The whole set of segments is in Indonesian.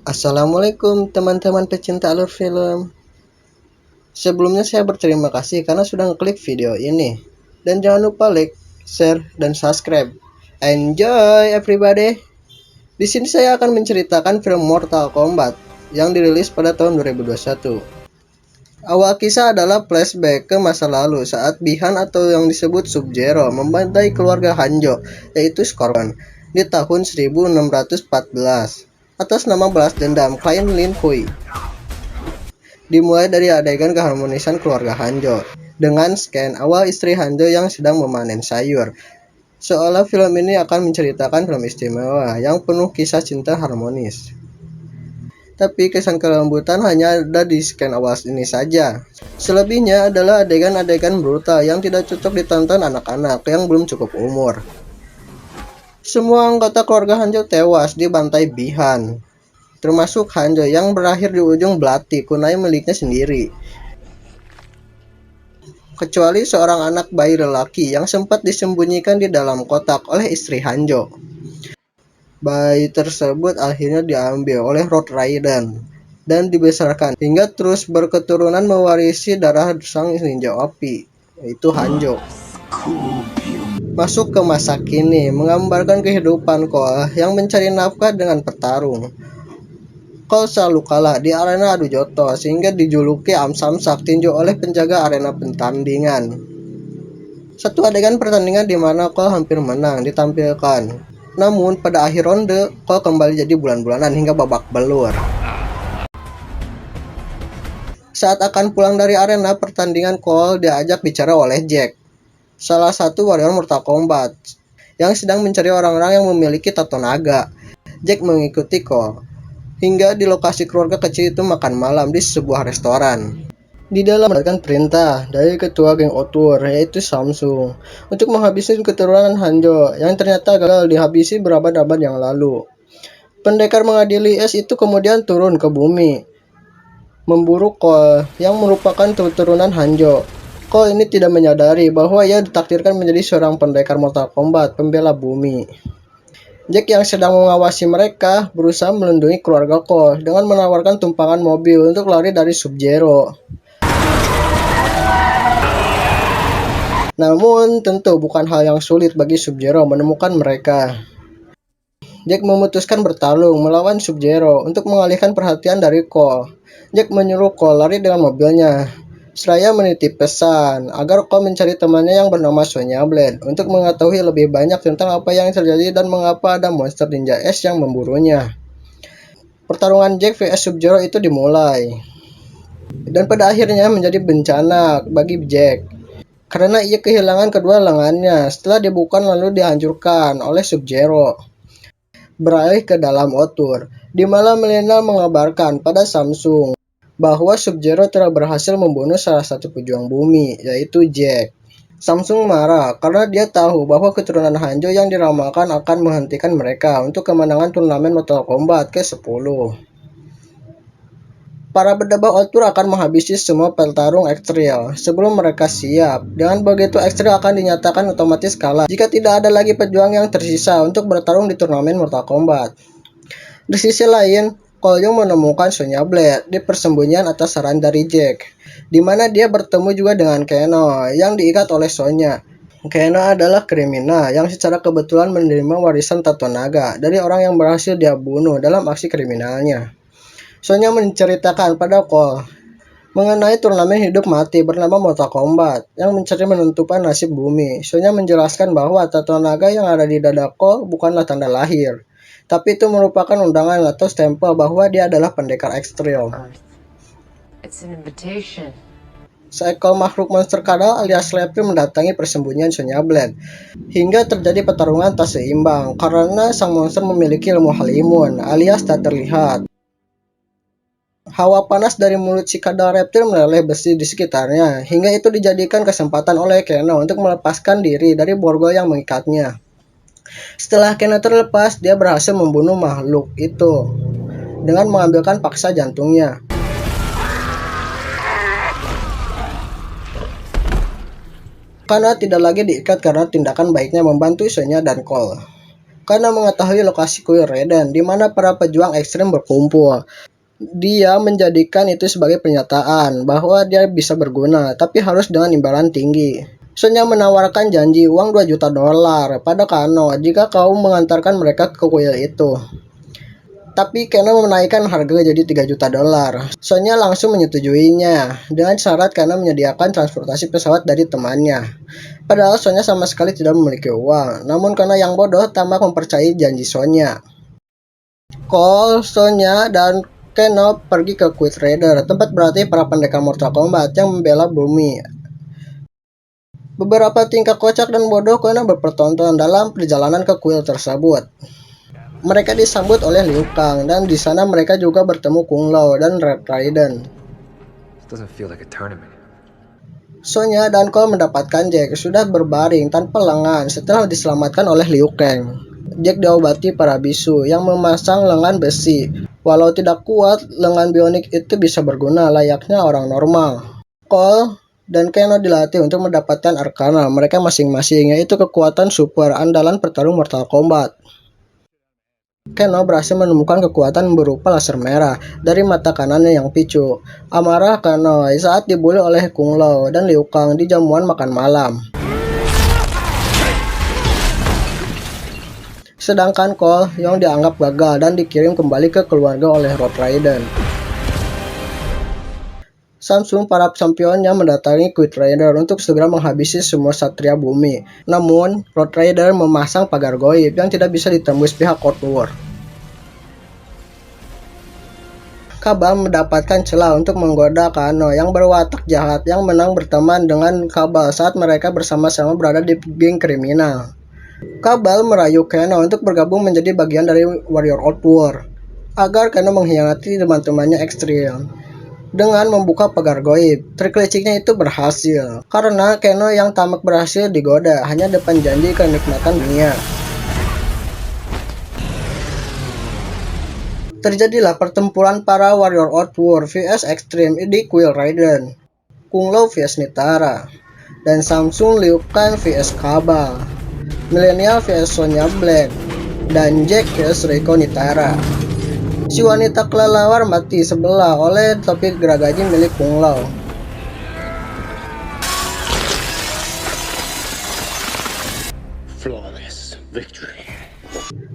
Assalamualaikum teman-teman pecinta alur film. Sebelumnya saya berterima kasih karena sudah ngeklik video ini. Dan jangan lupa like, share, dan subscribe. Enjoy everybody. Di sini saya akan menceritakan film Mortal Kombat yang dirilis pada tahun 2021. Awal kisah adalah flashback ke masa lalu saat Bihan atau yang disebut Sub-Zero membantai keluarga Hanjo, yaitu Scorpion, di tahun 1614 atas nama balas dendam klien Lin Kuei. Dimulai dari adegan keharmonisan keluarga Hanjo dengan scan awal istri Hanjo yang sedang memanen sayur. Seolah film ini akan menceritakan film istimewa yang penuh kisah cinta harmonis. Tapi kesan kelembutan hanya ada di scan awal ini saja. Selebihnya adalah adegan-adegan brutal yang tidak cocok ditonton anak-anak yang belum cukup umur. Semua anggota keluarga Hanjo tewas dibantai Bihan, termasuk Hanjo yang berakhir di ujung belati kunai miliknya sendiri. Kecuali seorang anak bayi lelaki yang sempat disembunyikan di dalam kotak oleh istri Hanjo. Bayi tersebut akhirnya diambil oleh Road Raiden dan dibesarkan hingga terus berketurunan mewarisi darah sang ninja api, yaitu Hanjo. Masuk ke masa kini, menggambarkan kehidupan Cole yang mencari nafkah dengan bertarung. Cole selalu kalah di arena adu joto sehingga dijuluki Samsak tinju oleh penjaga arena pertandingan. Satu adegan pertandingan di mana Cole hampir menang ditampilkan. Namun pada akhir ronde, Cole kembali jadi bulan-bulanan hingga babak belur. Saat akan pulang dari arena pertandingan, Cole diajak bicara oleh Jack, salah satu warrior Mortal Kombat, yang sedang mencari orang-orang yang memiliki tato naga. Jack mengikuti Cole hingga di lokasi keluarga kecil itu makan malam di sebuah restoran. Di dalam mendapatkan perintah dari ketua geng Otur, yaitu Samsung, untuk menghabisi keturunan Hanjo yang ternyata gagal dihabisi berabad-abad yang lalu. Pendekar mengadili es itu kemudian turun ke bumi, memburu Cole yang merupakan keturunan Hanjo. Cole ini tidak menyadari bahwa ia ditakdirkan menjadi seorang pendekar Mortal Kombat pembela bumi. Jack yang sedang mengawasi mereka berusaha melindungi keluarga Cole dengan menawarkan tumpangan mobil untuk lari dari Sub-Zero. Namun tentu bukan hal yang sulit bagi Sub-Zero menemukan mereka. Jack memutuskan bertarung melawan Sub-Zero untuk mengalihkan perhatian dari Cole. Jack menyuruh Cole lari dengan mobilnya, seraya menitip pesan agar Cole mencari temannya yang bernama Sonya Blade untuk mengetahui lebih banyak tentang apa yang terjadi dan mengapa ada monster ninja es yang memburunya. Pertarungan Jack vs Sub-Zero itu dimulai, dan pada akhirnya menjadi bencana bagi Jack karena ia kehilangan kedua lengannya setelah dibuka lalu dihancurkan oleh Sub-Zero. Beralih ke dalam Otur, di mana Melina mengabarkan pada Samsung bahwa Sub-Zero telah berhasil membunuh salah satu pejuang bumi, yaitu Jack. Samsung marah karena dia tahu bahwa keturunan Hanjo yang diramalkan akan menghentikan mereka untuk kemenangan turnamen Mortal Kombat ke-10. Para berdebah Otur akan menghabisi semua petarung Extrail sebelum mereka siap. Dengan begitu Extrail akan dinyatakan otomatis kalah jika tidak ada lagi pejuang yang tersisa untuk bertarung di turnamen Mortal Kombat. Di sisi lain, Cole Young menemukan Sonya Blade di persembunyian atas saran dari Jack, di mana dia bertemu juga dengan Keno yang diikat oleh Sonya. Keno adalah kriminal yang secara kebetulan menerima warisan tato naga dari orang yang berhasil dia bunuh dalam aksi kriminalnya. Sonya menceritakan pada Cole mengenai turnamen hidup mati bernama Mortal Kombat yang mencari menentukan nasib bumi. Sonya menjelaskan bahwa tato naga yang ada di dada Cole bukanlah tanda lahir, tapi itu merupakan undangan atau stempel bahwa dia adalah pendekar ekstrem. Seekor makhluk monster kadal alias Lepri mendatangi persembunyian Sonya Blade hingga terjadi pertarungan tak seimbang karena sang monster memiliki ilmu halimun alias tak terlihat. Hawa panas dari mulut si kadal reptil meleleh besi di sekitarnya, hingga itu dijadikan kesempatan oleh Keno untuk melepaskan diri dari borgol yang mengikatnya. Setelah Keno terlepas, dia berhasil membunuh makhluk itu dengan mengambilkan paksa jantungnya. Karena tidak lagi diikat karena tindakan baiknya membantu Sonya dan Cole. karena mengetahui lokasi kuil Raiden di mana para pejuang ekstrim berkumpul. Dia menjadikan itu sebagai pernyataan bahwa dia bisa berguna, tapi harus dengan imbalan tinggi. Sonya menawarkan janji uang $2 juta pada Kano jika kau mengantarkan mereka ke kuil itu. Tapi Kano menaikkan harga jadi $3 juta. Sonya langsung menyetujuinya dengan syarat Kano menyediakan transportasi pesawat dari temannya. Padahal Sonya sama sekali tidak memiliki uang, namun karena yang bodoh tamak mempercayai janji Sonya. Cole, Sonya, dan Kano pergi ke Quiet Raider, tempat berarti para pendekar Mortal Kombat yang membela bumi. Beberapa tingkah kocak dan bodoh Kano berpertonton dalam perjalanan ke kuil tersebut. Mereka disambut oleh Liu Kang, dan di sana mereka juga bertemu Kung Lao dan Red Raiden. Sonya dan Cole mendapatkan Jack sudah berbaring tanpa lengan setelah diselamatkan oleh Liu Kang. Jack diobati para bisu yang memasang lengan besi. Walau tidak kuat, lengan bionik itu bisa berguna layaknya orang normal. Cole dan Kano dilatih untuk mendapatkan Arcana mereka masing-masing, yaitu kekuatan super andalan petarung Mortal Kombat. Kano berhasil menemukan kekuatan berupa laser merah dari mata kanannya yang picu. Amarah Kano saat dibully oleh Kung Lao dan Liu Kang di jamuan makan malam. Sedangkan Cole yang dianggap gagal dan dikirim kembali ke keluarga oleh Road Raiden. Samsung para championnya mendatangi Quiet Raider untuk segera menghabisi semua satria bumi. Namun, Road Raider memasang pagar goib yang tidak bisa ditembus pihak Outworld. Kabal mendapatkan celah untuk menggoda Kano yang berwatak jahat yang menang berteman dengan Kabal saat mereka bersama-sama berada di geng kriminal. Kabal merayu Kano untuk bergabung menjadi bagian dari Warrior Outworld agar Kano mengkhianati teman-temannya ekstrim dengan membuka pagar goib. Trik liciknya itu berhasil karena Kano yang tamak berhasil digoda hanya depan janji kenikmatan dunia. Terjadilah pertempuran para Warrior Outworld vs Extreme di Kuil Raiden, Kung Lao vs Nitara, dan Samsung Liu Kang vs Kabal, Millennial vs Sonya Blade, dan Jack vs Reiko Nitara. Si wanita kelelawar mati sebelah oleh topi geragaji milik Kung Lao. Flawless victory.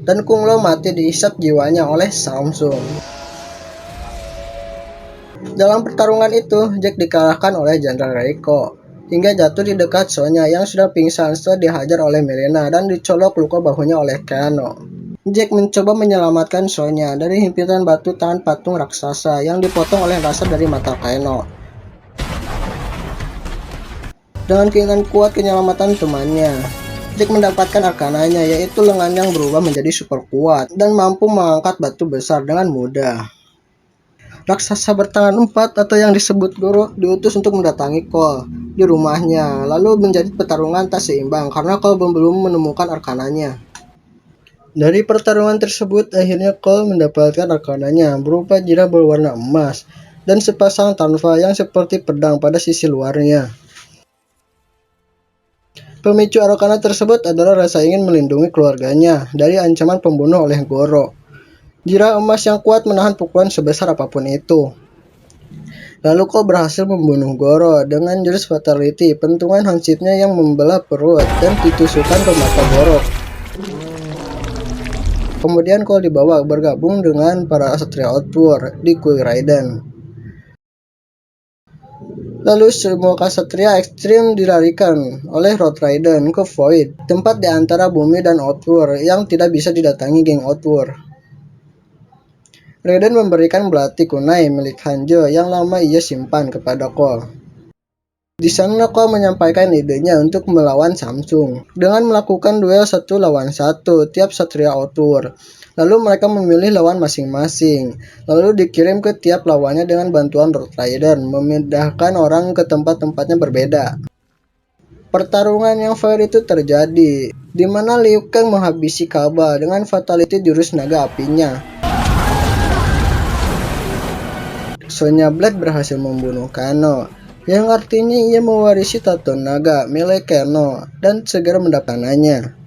Dan Kung Lao mati diisap jiwanya oleh Samsung. Dalam pertarungan itu, Jack dikalahkan oleh Jenderal Reiko hingga jatuh di dekat Sonya yang sudah pingsan setelah dihajar oleh Mileena dan dicolok luka bahunya oleh Kano. Jack mencoba menyelamatkan Sonya dari himpitan batu tangan patung raksasa yang dipotong oleh laser dari mata Kano. Dengan keinginan kuat penyelamatan temannya, Jack mendapatkan arkananya, yaitu lengan yang berubah menjadi super kuat dan mampu mengangkat batu besar dengan mudah. Raksasa bertangan 4 atau yang disebut Goro diutus untuk mendatangi Cole di rumahnya, lalu menjadi pertarungan tak seimbang karena Cole belum menemukan arkananya. Dari pertarungan tersebut, akhirnya Cole mendapatkan arkananya berupa jirah berwarna emas dan sepasang tanfa yang seperti pedang pada sisi luarnya. Pemicu Arcana tersebut adalah rasa ingin melindungi keluarganya dari ancaman pembunuh oleh Goro. Jirah emas yang kuat menahan pukulan sebesar apapun itu. Lalu Cole berhasil membunuh Goro dengan jurus Fatality, pentungan hansipnya yang membelah perut dan ditusukkan ke mata Goro. Kemudian Cole dibawa bergabung dengan para Satria Outworld di Kuil Raiden. Lalu semua Ksatria ekstrim dilarikan oleh Road Raiden ke Void, tempat di antara bumi dan Outworld yang tidak bisa didatangi geng Outworld. Raiden memberikan belati kunai milik Hanjo yang lama ia simpan kepada Cole. Di sana Cole menyampaikan idenya untuk melawan Samsung dengan melakukan duel 1 lawan 1 tiap Satria Outworld. Lalu mereka memilih lawan masing-masing, lalu dikirim ke tiap lawannya dengan bantuan Road Raiden memindahkan orang ke tempat-tempatnya berbeda. Pertarungan yang fair itu terjadi, di mana Liu Kang menghabisi Kaba dengan fatality jurus naga apinya. Sonya Blade berhasil membunuh Kano, yang artinya ia mewarisi tato naga milik Kano dan segera mendapatkannya.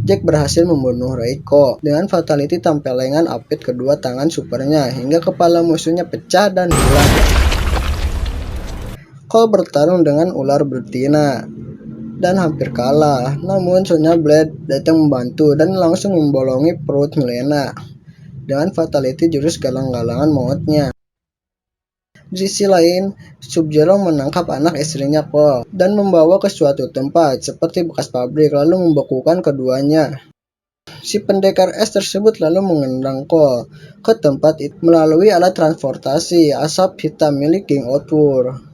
Jack berhasil membunuh Reiko dengan fatality tampelengan apit kedua tangan supernya hingga kepala musuhnya pecah dan hilang. Cole bertarung dengan ular betina dan hampir kalah, namun Sonya Blade datang membantu dan langsung membolongi perut Milena dengan fatality jurus galang-galangan mautnya. Di sisi lain, Sub-Zero menangkap anak istrinya Cole dan membawa ke suatu tempat seperti bekas pabrik lalu membekukan keduanya. Si pendekar es tersebut lalu mengendang Cole ke tempat itu melalui alat transportasi asap hitam milik geng Outward.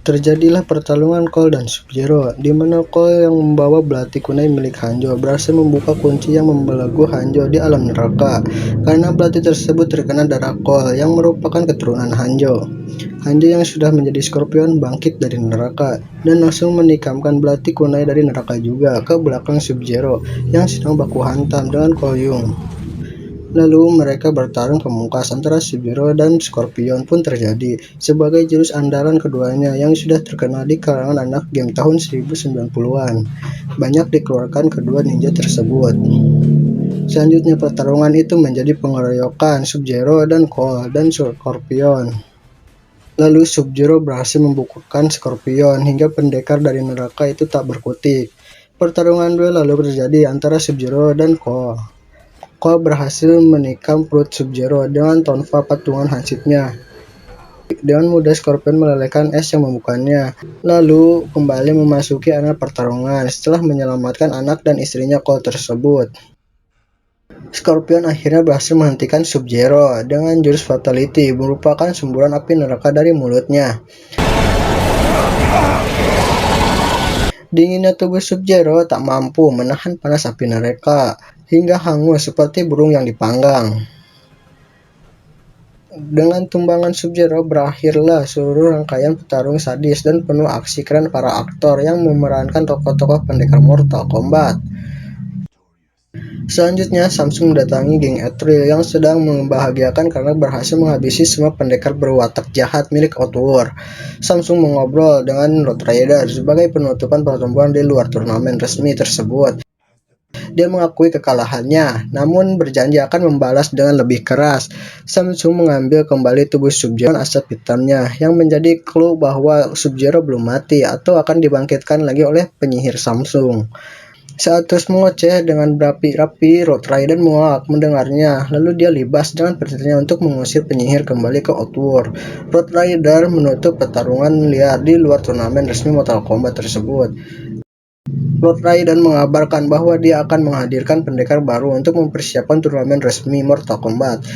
Terjadilah pertarungan Cole dan Sub-Zero, di mana Cole yang membawa belati kunai milik Hanjo berhasil membuka kunci yang membelenggu Hanjo di alam neraka. Karena belati tersebut terkena darah Cole yang merupakan keturunan Hanjo. Hanjo yang sudah menjadi Scorpion bangkit dari neraka dan langsung menikamkan belati kunai dari neraka juga ke belakang Sub-Zero yang sedang baku hantam dengan Cole Young. Lalu mereka bertarung pemungkas antara Sub-Zero dan Scorpion pun terjadi sebagai jurus andalan keduanya yang sudah terkenal di kalangan anak game tahun 1090-an. Banyak dikeluarkan kedua ninja tersebut. Selanjutnya pertarungan itu menjadi pengeroyokan Sub-Zero dan Cole dan Scorpion. Lalu Sub-Zero berhasil membukukan Scorpion hingga pendekar dari neraka itu tak berkutik. Pertarungan duel lalu terjadi antara Sub-Zero dan Cole. Cole berhasil menikam perut Sub-Zero dengan tonfa patungan hansipnya. Dengan mudah Scorpion melelehkan es yang membukanya, lalu kembali memasuki arena pertarungan setelah menyelamatkan anak dan istrinya Cole tersebut. Scorpion akhirnya berhasil menghentikan Sub-Zero dengan jurus fatality merupakan semburan api neraka dari mulutnya. Dinginnya tubuh Sub-Zero tak mampu menahan panas api neraka hingga hangus seperti burung yang dipanggang. Dengan tumbangan Sub-Zero berakhirlah seluruh rangkaian petarung sadis dan penuh aksi keren para aktor yang memerankan tokoh-tokoh pendekar Mortal Kombat. Selanjutnya, Samsung mendatangi geng Ezreal yang sedang membahagiakan karena berhasil menghabisi semua pendekar berwatak jahat milik Outward. Samsung mengobrol dengan Road Rider sebagai penutupan pertemuan di luar turnamen resmi tersebut. Dia mengakui kekalahannya, namun berjanji akan membalas dengan lebih keras. Samsung mengambil kembali tubuh Sub-Zero dan asap hitamnya, yang menjadi clue bahwa Sub-Zero belum mati atau akan dibangkitkan lagi oleh penyihir Samsung. Saat terus mengoceh dengan berapi-api, Road Rider mengelak mendengarnya, lalu dia libas dengan petirnya untuk mengusir penyihir kembali ke Outward. Road Rider menutup pertarungan liar di luar turnamen resmi Mortal Kombat tersebut. Road Rider mengabarkan bahwa dia akan menghadirkan pendekar baru untuk mempersiapkan turnamen resmi Mortal Kombat.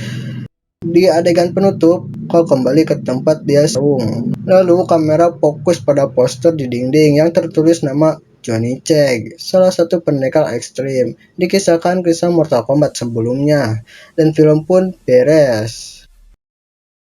Di adegan penutup, Cole kembali ke tempat dia saung. Lalu kamera fokus pada poster di dinding yang tertulis nama Johnny Cage, salah satu pendekar ekstrim, dikisahkan kisah Mortal Kombat sebelumnya, dan film pun beres.